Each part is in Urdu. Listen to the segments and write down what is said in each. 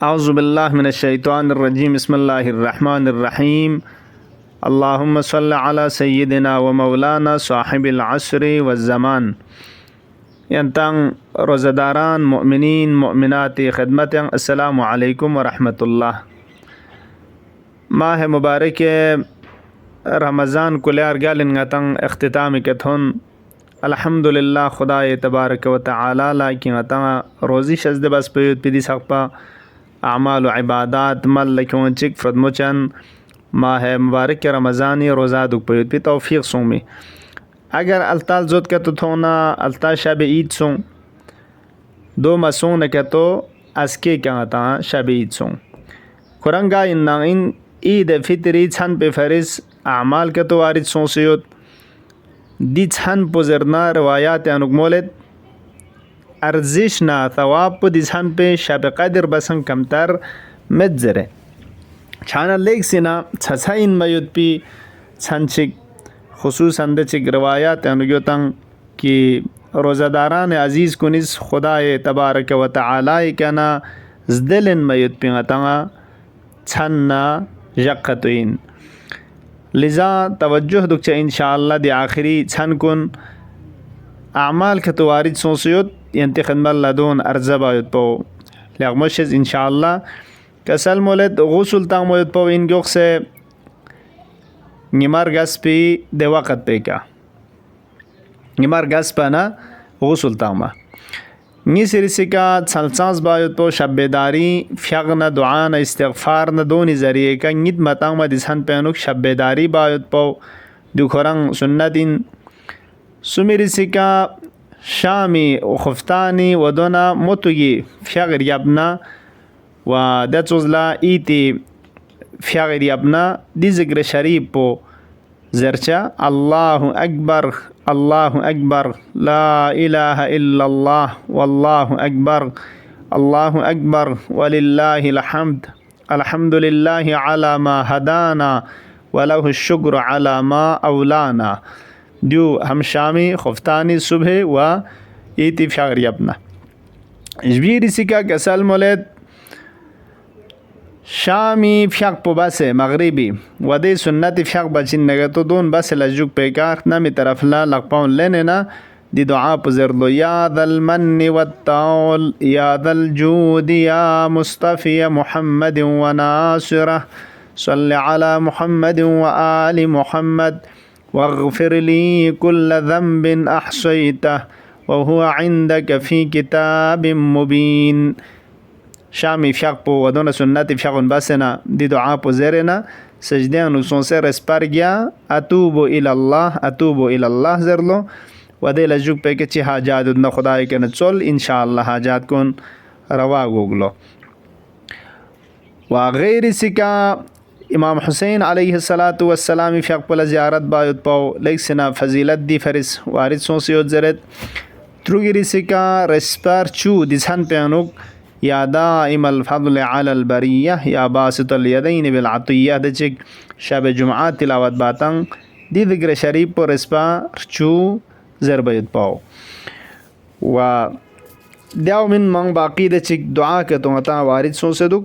أعوذ بالله من الشيطان الرجيم بسم الله الرحمن الرحيم اللهم صل على سيدنا ومولانا صاحب العصر والزمان. ينتان روزداران مؤمنين مؤمنات خدمت السلام عليكم ورحمة الله. ماه مبارک رمضان کلیار گالن غتن اختتام کتون الحمدلله خدای تبارک و تعالی لکن غتن روزی شزده بس پیود پیدی سقپا اعمال و عبادات مل لکون چک فردموچن ماه مبارک رمضانی روزا دوک پیود پی توفیق سومی. اگر التال زود کتو تونا التا شب عید سون دو مسون کتو اسکی کنتا شب عید سون کرنگا این عید فطری چند به فرض اعمال کتو وارد سون سیود دی چند پوزرنا روایات انگمولت ارزش نا ثواب پو دی چند په شب قدر بسن کمتر مدزره چانا لیک سینا چساین میود پی چند چک خصوصا د چک روایات انگیوتن کی روزداران عزیز کنیز خدای تبارک و تعالی کنا زدلن میود پی غتنا چند جقتوین لذا توجه دک چا انشاءاللہ دی آخری چند کن اعمال کتو وارد سوسیوت ینتی خدمت لدون ارزا باید پو لغمشز انشاءاللہ کسل مولد غسل تang مولد پو این گوخ سے نمار گس پی دی وقت پی کا نمار گس پا نا غسل تang ما نی سرسی کا چلچانس باید پو شب بیداری فیغن دعان استغفار ندونی ذریعے کا نیت متang ما دیسان پینوک شب بیداری باید پو دو خورنگ سنتین سمیرسی کا شامی و خفتانی و دونا متوگی فیغر یبنا و دچوزلا ایتی فیغر یبنا دی ذکر شریف پو زرچا الله اکبر لا اله الا الله والله اکبر ولله الحمد الحمد لله على ما هدانا وله الشكر على ما اولانا دیو هم شامی خفتانی صبح و ایتی فیغر یبنا جبیری سکا کسل مولد شامی فیغ پو بس مغربی و دی سنت فیغ بچین نگتو دون بس لجوک پیکار نمی طرف لا لقپاون لینا دی دعا پو زردو یا ذا المن والطول یا ذا الجود یا مصطفی محمد و ناصره صل على محمد و آل محمد واغفر لي كل ذنب أحصيته وهو عندك في كتاب مبين. شامی فیغ پو ودون سنت فیغن بسنا دی دعا پو زیرنا سجدیان نسون سے رسپار گیا اتوبو الاللہ زرلو و دی لجوک پہ کچی حاجات ادنا خدای کے نچول انشاءاللہ حاجات کن روا گوگلو و غیر سکا امام حسین علیہ السلام فیغ پل زیارت باید پاو لیک سنا فضیلت دی فرس وارد سون سیود زرد تروگیری سکا رسپار چو دیسان پیانوک یا دائم الفضل علی البریہ یا باسط الیدین بالعطیہ دچک شب جمعات تلاوت باتن دی ذکر شریف پر رسپار چو زر باید پاو و دیاو من من باقی دچک دعا که تو غتا وارد سون سدوک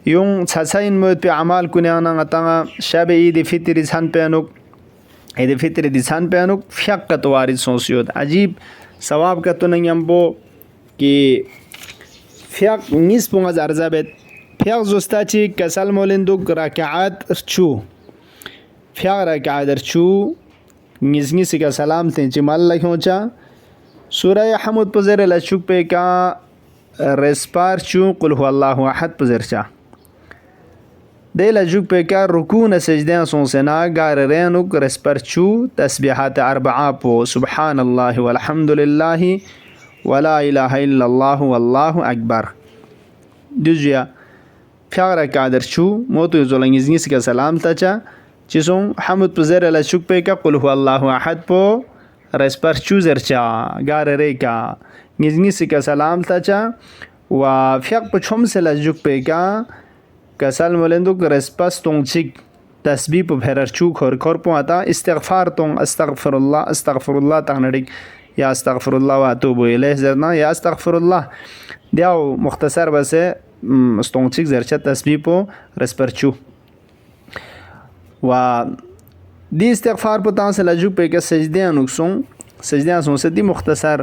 یون چساین موید پی عمال کنیانا غتا شب عید فطر دیسان پیانوک عید فطر دیسان پیانوک فیق کتو وارد سون سیود عجیب ثواب کتو ننیم بو که فیق نیس پونگا زرزا بید فیق زستا چی کسل مولندوک رکعات ارچو فیق رکعات ارچو نیسی کا سلام تین چی مال لکھوں چا سورہ حمد پزر لچوک پہ کا رسپار چو قل هو اللہ احد پزر چا دے لجوک پہ کا رکون سجدین سون سنا گار رینوک رسپار چو تسبیحات اربعا پو سبحان اللہ والحمدللہ ولا الہ الا اللہ واللہ اکبر دوزیا فیغر کادر چو موتو زولنگیز نیسی کا سلام تا چا چیزون حمد پزر لچوک پہ کا قل هو اللہ احد پو رسپار چو زر چا گار رے کا نیزنیسی کا سلام تا چا و فیق پا چھم سے لجوک پہ کا کسل مولندو که رسپاس تون چیک تسبیح پا بھرر چوک کور پو آتا استغفار تون استغفر الله تغنرک یا استغفر الله و اتوب الیه زرنا یا استغفر الله دیاو مختصر بسه استونچیک زرچه تسبیح پو رسپرچو و دی استغفار پو تان سے لجو پہ کہ سجدیاں سون سے دی مختصر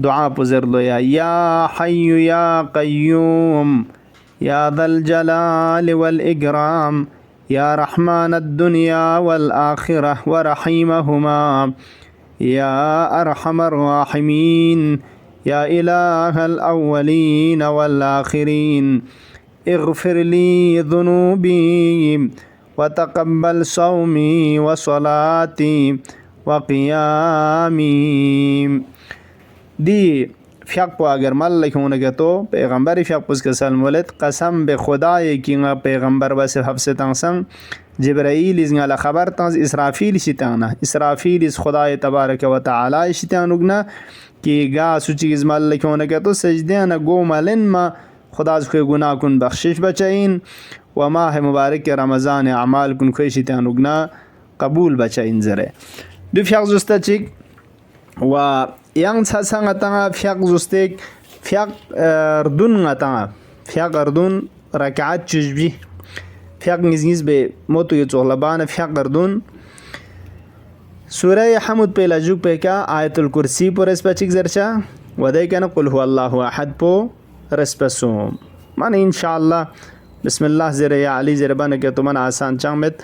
دعا پو زرلو یا حی یا قیوم یا ذا الجلال والاکرام یا رحمن الدنیا والآخرہ ورحیمہما یا ارحم الراحمین یا الہ الاولین والآخرین اغفر لی ذنوبی وتقبل صومی وصلاتی وقیامی. دی فیق پو اگر مل لکھونگا تو پیغمبر فیق پوز کسل مولد قسم به خدای کی nga پیغمبر بس حفظ تنسن جبرائیل از nga خبر تنس اسرافیل شتانا اسرافیل از خدای تبارک و تعالی شتانوگنا کی گا سوچی از مل لکھونگا تو سجدیانا گو ملن ما خدا از کوئی گناہ کن بخشش بچائین و ماہ مبارک رمضان اعمال کن کوئی شتانوگنا قبول بچائین زره. دو فیق زستا چیک و yang tsasa nga tanga fiaq zustek fiaq ردون nga tanga fiaq ردون ركعات چجبی fiaq نزنیز به موتو یتوغلبان fiaq ردون سوره حمد پہ لجوک پہ کا آیت الکرسی پو رسپا چک زرچا و دے کنا قل هو اللہ احد پو رسپا سوم من انشاءاللہ بسم اللہ زیر یا علی زیر بانکہ تو من آسان چانمت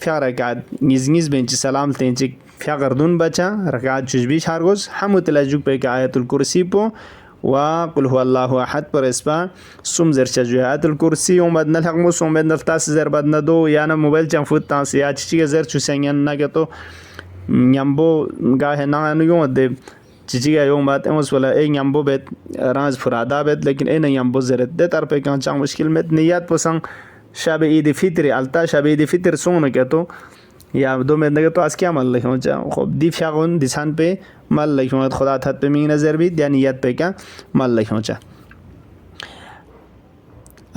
fiaq ركعات نزنیز بینچ سلام تینچک فیق اردون بچا رکعات چجبیش هرگز همو تلجوک پہ که آیت الکرسی پو و قل هو الله احد پر اسپا سوم زرچا جو آیت الکرسی اومد نلحق مو سوم بند نفتاس زر بد ندو یا نا موبایل چن فوت تانسی یا چیچی زر چو سنگن نگه تو نیمبو گاه نانو یوم ده چیچی یوم بات اموز ولا ای نیمبو بیت رانز فرادا بیت لیکن ای نیمبو زرد ده تر پہ کان چان مشکل میت نیت پسنگ شب عید فطر التا شب عید فطر سون که تو یا دو مندگه تو از کیا مل لکھوں چا خب دی فیاغون دیسان پہ مل لکھوں خدا تحت پہ می نظر بھی یا نیت پہ کیا مل لکھوں چا.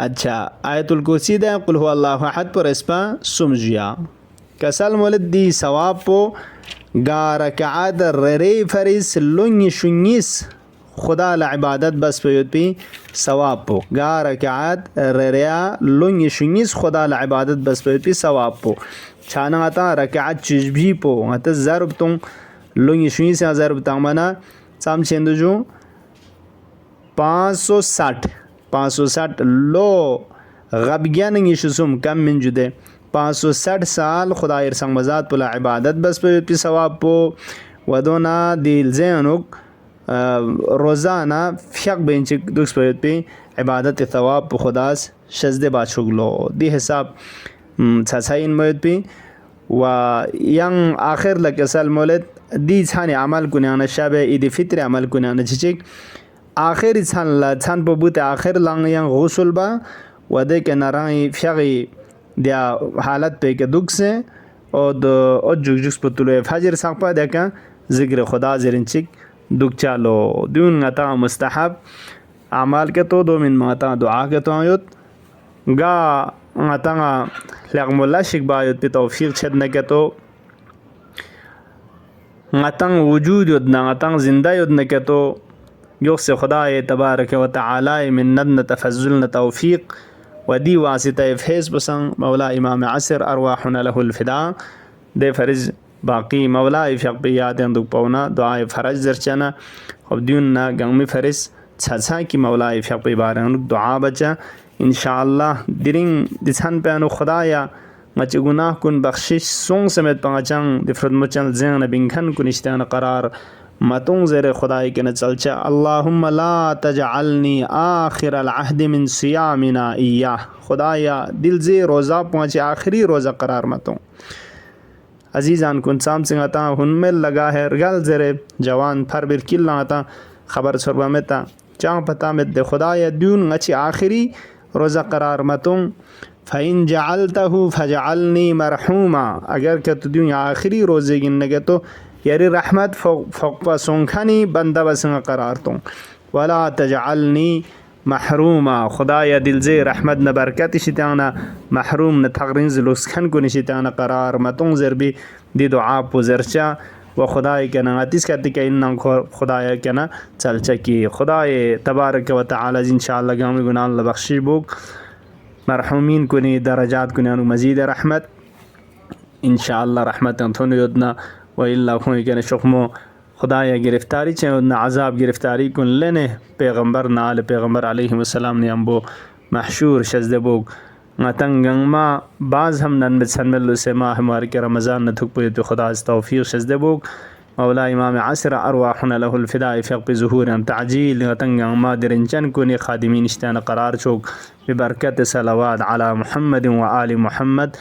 اچھا آیت الکرسی دا قل هو اللہ احد پر اسپا سمجھیا کسل مولد دی ثواب پو گا رکعات ری فریس لنگ شنگیس خدا لعبادت بس پیوت پی ثواب پو گا رکعات ریا لنگ شنگیس خدا لعبادت بس پیوت پی ثواب پو چھانا آتا رکعت چجبی پو آتا ضرب تون لونگی شوئی سے ضرب تامنا سام چندو جو 560 لو غبگیاننگی شسوم کم من جده 560 سال خدا ارسان مزاد پلا عبادت بس پی ثواب پو ودونا دیل زینوک روزانہ فیق بینچک دوکس پی عبادت ثواب پو خداس شزده با چگلو دی حساب تسعين مولد بي و ين آخر لك سال مولد دي ثاني عمل كوني أنا شابه إيد فطر عمل كوني أنا تشيك آخر ثان لا ثان ببوت آخر لان ين غسل با و ده كناراني فيغي ديا حالت بي كدوكسه او دو جوجوس بطلوه فجر ساقپا ده كان ذكر خدا زرين چيك دوك چالو دون غتا مستحب عمال کے تو دو من ماتا دعا کے تو آیوت گا غتا لغم الله شک باید پی توفیق چد نکتو غتن وجود یدنا غتن زنده ید نکتو یوکس خدای تبارک و تعالی من ندن تفضلن توفیق و دی واسطه فیس بسن مولا امام عصر ارواحنا له الفداء ده فرز باقی مولا افیق بیاد اندوک پونا دعای فرج زرچنا خب دیوننا گنگمی فرز چھا کی مولا افیق بیبار اندوک دعا بچا انشاءاللہ درین دسان پیانو خدایا مچ گناہ کن بخشش سون سمیت پانچان دفرد مچن زین بنکھن کنشتان قرار متون زیر خدای کے نچلچا اللہم لا تجعلنی آخر العہد من صیامنا ایاہ خدایا دل زی روزہ پانچ آخری روزہ قرار متون عزیزان کن سام سنگتا ہن میں لگا ہے رگل زیر جوان پھر برکل لاتا خبر سربہ میں تا چاں پتا میں دے خدایا دیون غچی آخری روزہ قرار متون فَإِن جَعَلْتَهُ فَجَعَلْنِي مَرْحُومًا اگر کہ تو دیون آخری روزے گنگے تو یاری رحمت فوق پا سونکھانی بندہ بسنگ قرار تو وَلَا تَجْعَلْنِي محروما خدایا دل زی رحمت نہ برکت شتانا محروم نہ تغرین لسکھن کو نشتانا قرار متون زر بھی دی دعا پو زرچا و خدای کنا اتیس کتی که این خدای کنا چلچکی خدای تبارک و تعالی ان شاء الله گام گناه الله بخشی بوک مرحومین کنی درجات کنی انو مزید رحمت ان شاء الله رحمت انتون یدنا و الا کوئی کنا شخمو خدای گرفتاری چه عذاب گرفتاری کن لنه پیغمبر نال پیغمبر علیه السلام نے امبو محشور شزده بوک تنگنگ ما بعض هم نن بسنملو سے ماہ مبارک رمضان نتھک پوی تو خدا از توفیق شزده بوک مولا امام عصر ارواحنا له الفداء فيق ظهور تعجیل تنگنگ ما درنچن کنی خادمین اشتان قرار چوک ببرکت صلوات علی محمد و آل محمد